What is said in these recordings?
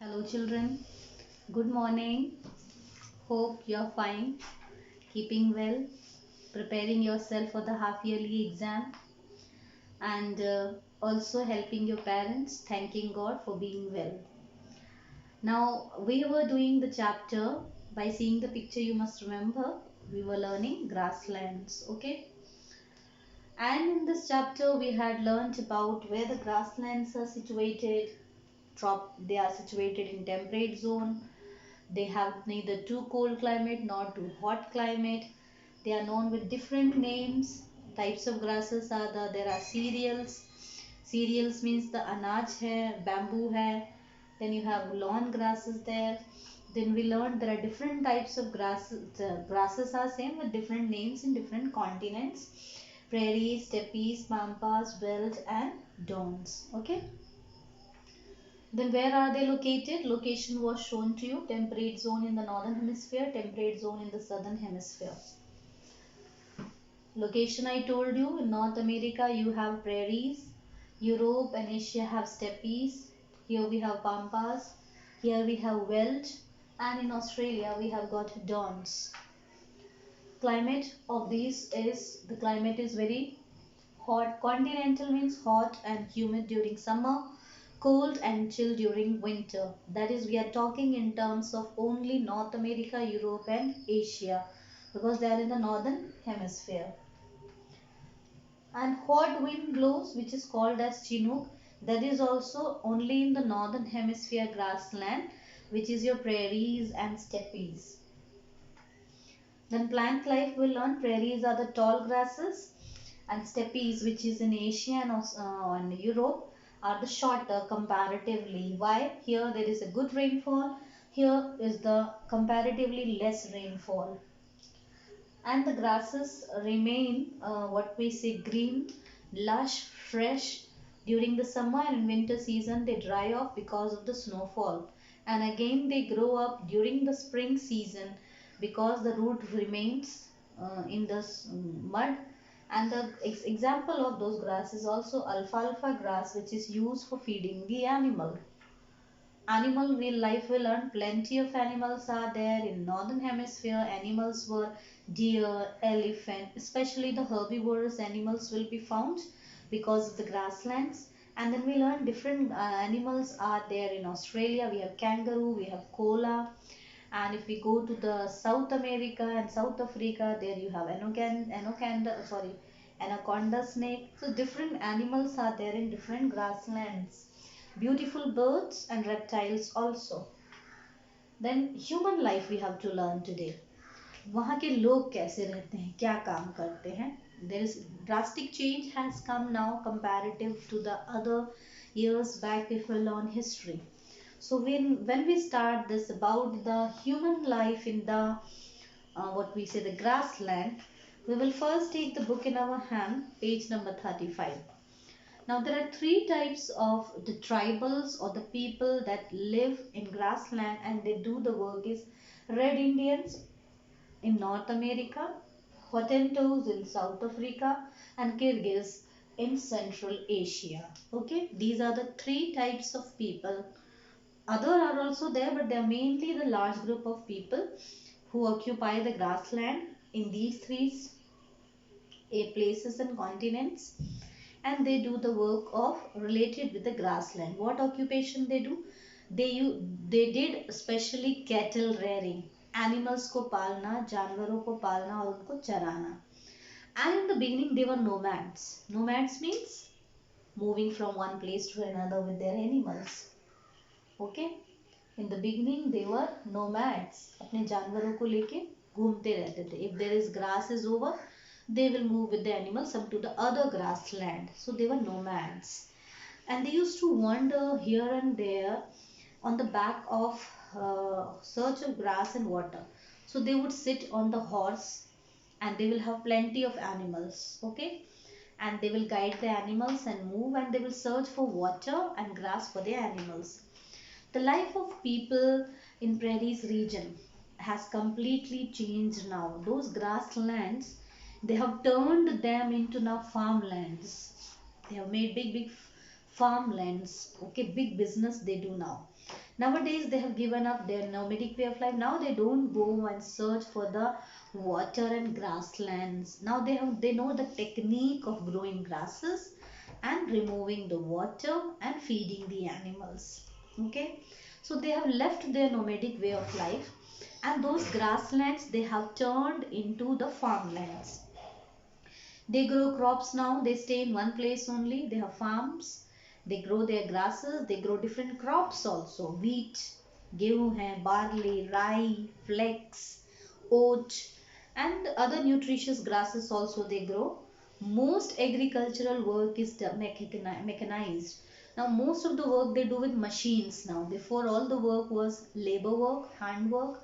Hello children, good morning. Hope you're fine, keeping well, preparing yourself for the half yearly exam, and also helping your parents, thanking God for being well. Now, we were doing the chapter by seeing the picture, you must remember, we were learning grasslands, okay? And in this chapter, we had learnt about where the grasslands are situated. They are situated in temperate zone. They have neither too cold climate nor too hot climate. They are known with different names. Types of grasses are there are cereals. Cereals means the anaj hai, bamboo hai. Then you have lawn grasses there. Then we learned there are different types of grasses. Grasses are same with different names in different continents. Prairies, steppes, pampas, veldt and dons. Okay. Then where are they located? Location was shown to you. Temperate zone in the northern hemisphere, temperate zone in the southern hemisphere. Location I told you, in North America you have prairies, Europe and Asia have steppes, here we have pampas, here we have veldt, and in Australia we have got dons. Climate of these is, the climate is very hot. Continental means hot and humid during summer, cold and chill during winter. That is, we are talking in terms of only North America, Europe and Asia, because they are in the northern hemisphere. And hot wind blows, which is called as chinook. That is also only in the northern hemisphere grassland, which is your prairies and steppes. Then plant life will learn. Prairies are the tall grasses, and steppes, which is in Asia and Europe, are the shorter comparatively. Why? Here there is a good rainfall. Here is the comparatively less rainfall. And the grasses remain what we say green, lush, fresh during the summer, and in winter season they dry off because of the snowfall. And again they grow up during the spring season because the root remains in the mud. And the example of those grass is also alfalfa grass, which is used for feeding the animal. Animal will life will learn. Plenty of animals are there in northern hemisphere. Animals were deer, elephant, especially the herbivorous animals will be found because of the grasslands. And then we learn different animals are there in Australia. We have kangaroo, we have koala. And if we go to the South America and South Africa, there you have anaconda snake. So different animals are there in different grasslands. Beautiful birds and reptiles also. Then human life we have to learn today. वहाँ के लोग कैसे रहते हैं, क्या काम करते हैं. There is drastic change has come now comparative to the other years back if we learn history. So when we start this about the human life in the what we say the grassland, we will first take the book in our hand, page number 35. Now there are three types of the tribals or the people that live in grassland and they do the work is Red Indians in North America, Hottentots in South Africa and Kyrgyz in Central Asia. Okay, these are the three types of people. Other are also there, but they are mainly the large group of people who occupy the grassland in these three places and continents, and they do the work of related with the grassland. What occupation they do? They did especially cattle rearing, animals को पालना, जानवरों को पालना और उनको चराना. And in the beginning they were nomads. Nomads means moving from one place to another with their animals. Okay, in the beginning they were nomads. अपने जानवरों को लेके घूमते रहते थे. If there is grass is over, they will move with the animals up to the other grassland. So they were nomads, and they used to wander here and there on the back of search of grass and water. So they would sit on the horse and they will have plenty of animals. Okay, and they will guide the animals and move, and they will search for water and grass for the animals. The life of people in prairies region has completely changed now. Those grasslands, they have turned them into now farmlands. They have made big farmlands. Okay, big business they do now. Nowadays they have given up their nomadic way of life. Now they don't go and search for the water and grasslands. Now they know the technique of growing grasses and removing the water and feeding the animals. Okay, so they have left their nomadic way of life, and those grasslands they have turned into the farmlands. They grow crops now, they stay in one place only, they have farms, they grow their grasses, they grow different crops also, wheat, गेहूं hai, barley, rye, flax, oat, and other nutritious grasses also they grow. Most agricultural work is mechanized. Now most of the work they do with machines now. Before all the work was labor work, hand work.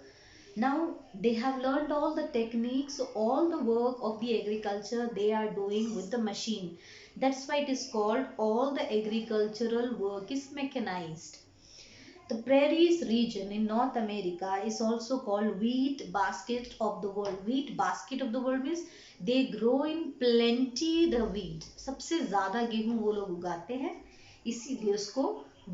Now they have learned all the techniques, all the work of the agriculture they are doing with the machine. That's why it is called all the agricultural work is mechanized. The prairies region in North America is also called wheat basket of the world. Wheat basket of the world means they grow in plenty the wheat. सबसे ज़्यादा गेहूं वो लोग उगाते हैं, इसीलिए उसको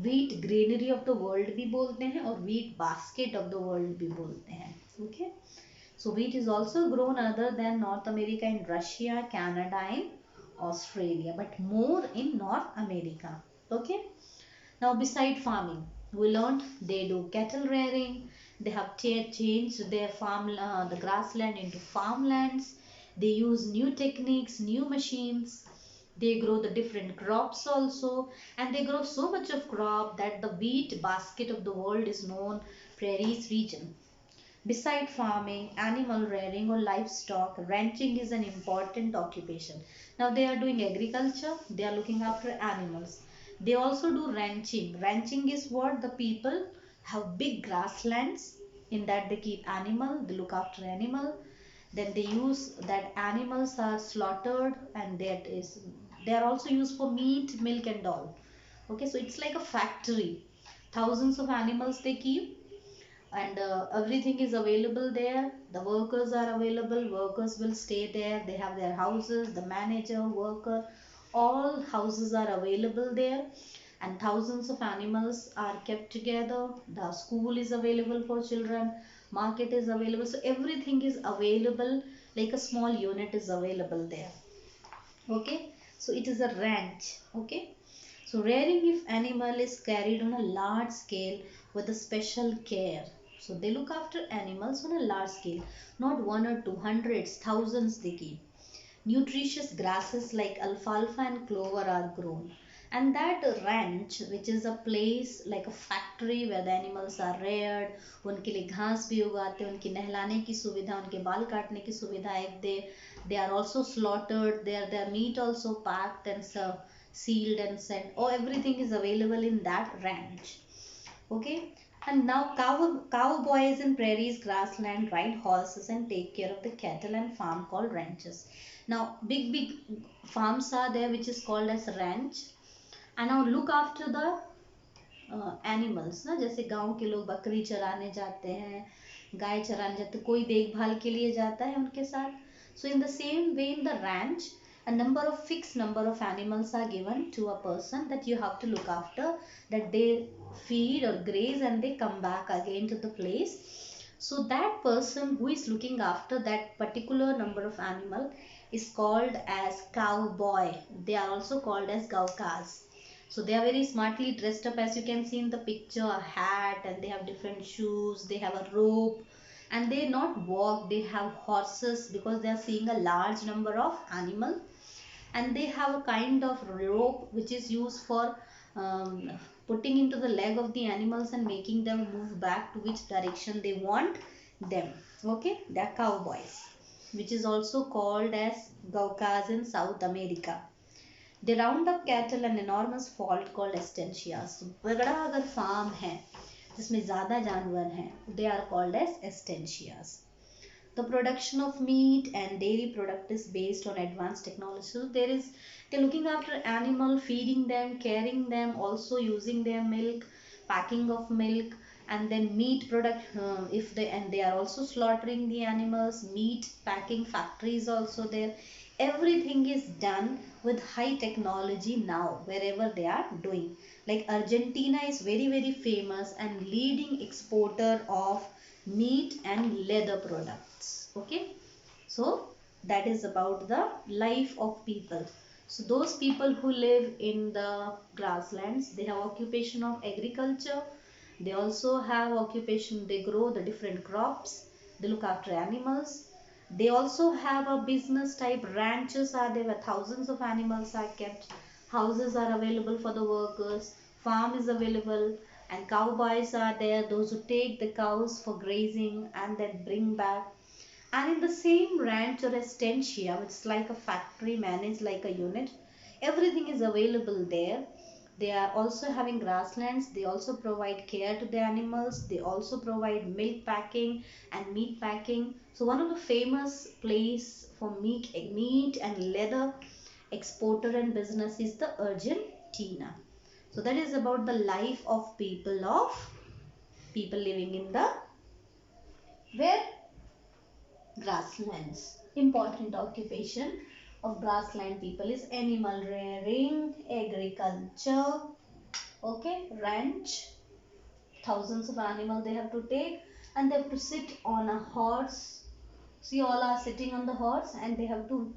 wheat granary of the world भी बोलते हैं और wheat basket of the world भी बोलते हैं. Okay, so wheat is also grown other than North America in Russia, Canada, and Australia, but more in North America. Okay. Now, beside farming, we learned they do cattle rearing. They have changed their the grassland into farmlands. They use new techniques, new machines. They grow the different crops also, and they grow so much of crop that the wheat basket of the world is known prairies region. Beside farming, animal rearing or livestock, ranching is an important occupation. Now they are doing agriculture, they are looking after animals. They also do ranching. Ranching is what the people have big grasslands, in that they keep animal, they look after animal. Then they use that animals are slaughtered, and they are also used for meat, milk and all. Okay, so it's like a factory. Thousands of animals they keep, and everything is available there. The workers are available, workers will stay there, they have their houses, the manager, worker, all houses are available there, and thousands of animals are kept together. The school is available for children, market is available, so everything is available, like a small unit is available there. Okay, so it is a ranch. Okay, so rearing if animal is carried on a large scale with a special care. So they look after animals on a large scale, not one or two, hundreds, thousands they keep. Nutritious grasses like alfalfa and clover are grown. And that ranch, which is a place like a factory where the animals are reared, उनके लिए घास भी उगाते हैं, उनकी नहलाने की सुविधा, उनके बाल काटने की सुविधा, if they are also slaughtered, their meat also packed and sealed and sent. Oh, everything is available in that ranch. Okay, and now cowboys in prairies grassland ride horses and take care of the cattle and farm called ranches. Now big farms are there which is called as ranch, and now look after the animals ना, जैसे गांव के लोग बकरी चराने जाते हैं, गाय चराने जाते हैं, कोई देखभाल के लिए जाता है उनके साथ. So in the same way in the ranch, a fixed number of animals are given to a person that you have to look after, that they feed or graze and they come back again to the place. So that person who is looking after that particular number of animal is called as cowboy. They are also called as gaukas. So they are very smartly dressed up, as you can see in the picture, a hat, and they have different shoes, they have a rope, and they not walk, they have horses because they are seeing a large number of animals, and they have a kind of rope which is used for putting into the leg of the animals and making them move back to which direction they want them. Okay, they are cowboys, which is also called as gaukas in South America. They round up cattle an enormous fault called estancias. तो बड़ा अगर farm है जिसमें ज़्यादा जानवर हैं, they are called as estancias. The production of meat and dairy product is based on advanced technology. So they're looking after animal, feeding them, caring them, also using their milk, packing of milk, and then meat product. And they are also slaughtering the animals. Meat packing factories also there. Everything is done with high technology now wherever they are doing. Like Argentina is very very famous and leading exporter of meat and leather products. Okay, so that is about the life of people. So those people who live in the grasslands, they have occupation of agriculture. They also have occupation, they grow the different crops, they look after animals. They also have a business type, ranches are there where thousands of animals are kept, houses are available for the workers, farm is available, and cowboys are there, those who take the cows for grazing and then bring back. And in the same ranch or estancia, which is like a factory managed like a unit, everything is available there. They are also having grasslands. They also provide care to the animals. They also provide milk packing and meat packing. So one of the famous place for meat and leather exporter and business is the Argentina. So that is about the life of people living in the where grasslands. Important occupation of grassland people is animal rearing, agriculture, okay, ranch, thousands of animals they have to take, and they have to sit on a horse. See, all are sitting on the horse and they have to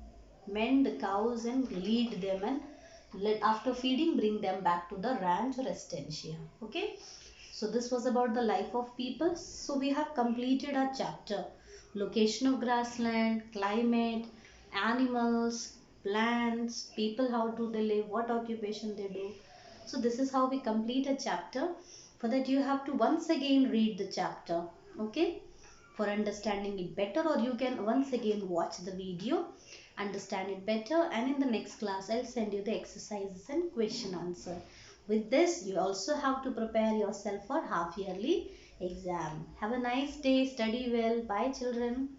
mend the cows and lead them and let, after feeding bring them back to the ranch or estancia. Okay, so this was about the life of people. So we have completed our chapter: location of grassland, climate, animals, plants, people, how do they live, what occupation they do. So this is how we complete a chapter. For that you have to once again read the chapter, okay, for understanding it better, or you can once again watch the video, understand it better, and in the next class I'll send you the exercises and question answer. With this you also have to prepare yourself for half yearly exam. Have a nice day, study well. Bye children.